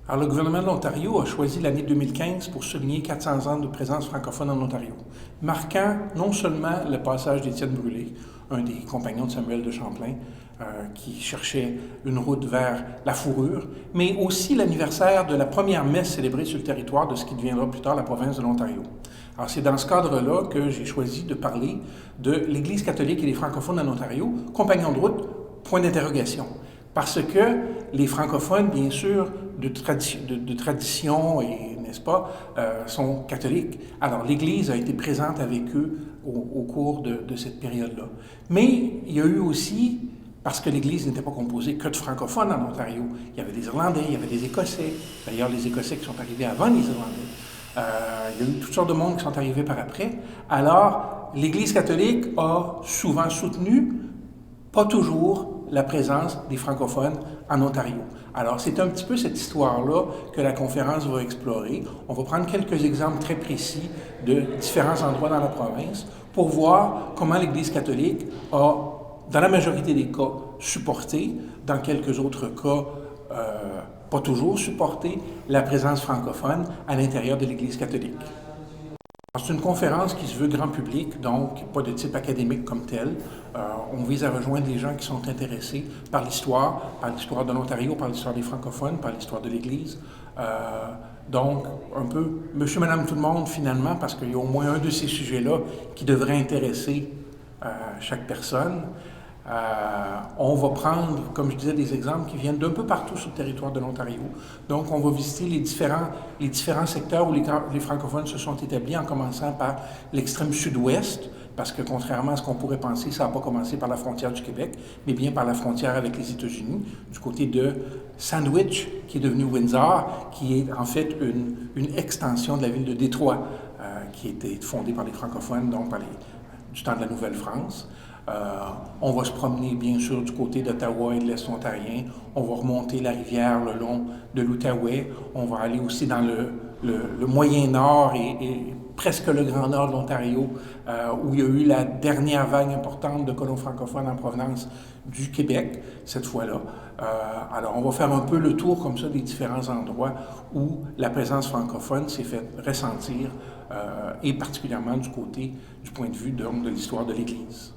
Alors, le gouvernement de l'Ontario a choisi l'année 2015 pour souligner 400 ans de présence francophone en Ontario, marquant non seulement le passage d'Étienne Brûlé, un des compagnons de Samuel de Champlain, qui cherchait une route vers la fourrure, mais aussi l'anniversaire de la première messe célébrée sur le territoire de ce qui deviendra plus tard la province de l'Ontario. Alors, c'est dans ce cadre-là que j'ai choisi de parler de l'Église catholique et les francophones en Ontario, compagnons de route, point d'interrogation. Parce que les francophones, bien sûr, de tradition et, n'est-ce pas, sont catholiques. Alors, l'Église a été présente avec eux au cours de cette période-là. Mais il y a eu aussi, parce que l'Église n'était pas composée que de francophones en Ontario, il y avait des Irlandais, il y avait des Écossais, d'ailleurs les Écossais qui sont arrivés avant les Irlandais. Il y a eu toutes sortes de monde qui sont arrivés par après. Alors, l'Église catholique a souvent soutenu, pas toujours, la présence des francophones en Ontario. Alors, c'est un petit peu cette histoire-là que la conférence va explorer. On va prendre quelques exemples très précis de différents endroits dans la province pour voir comment l'Église catholique a, dans la majorité des cas, supporté, dans quelques autres cas, pas toujours supporté, la présence francophone à l'intérieur de l'Église catholique. C'est une conférence qui se veut grand public, donc pas de type académique comme tel. On vise à rejoindre les gens qui sont intéressés par l'histoire de l'Ontario, par l'histoire des francophones, par l'histoire de l'Église. Donc, un peu monsieur, madame, tout le monde, finalement, parce qu'il y a au moins un de ces sujets-là qui devrait intéresser chaque personne. On va prendre, comme je disais, des exemples qui viennent d'un peu partout sur le territoire de l'Ontario. Donc, on va visiter les différents secteurs où les francophones se sont établis, en commençant par l'extrême sud-ouest, parce que contrairement à ce qu'on pourrait penser, ça n'a pas commencé par la frontière du Québec, mais bien par la frontière avec les États-Unis, du côté de Sandwich, qui est devenu Windsor, qui est en fait une extension de la ville de Détroit, qui a été fondée par les francophones, donc du temps de la Nouvelle-France. On va se promener, bien sûr, du côté d'Ottawa et de l'Est ontarien. On va remonter la rivière le long de l'Outaouais. On va aller aussi dans le Moyen-Nord et presque le Grand Nord de l'Ontario, où il y a eu la dernière vague importante de colons francophones en provenance du Québec, cette fois-là. Alors, on va faire un peu le tour, comme ça, des différents endroits où la présence francophone s'est faite ressentir, et particulièrement du point de vue de l'histoire de l'Église.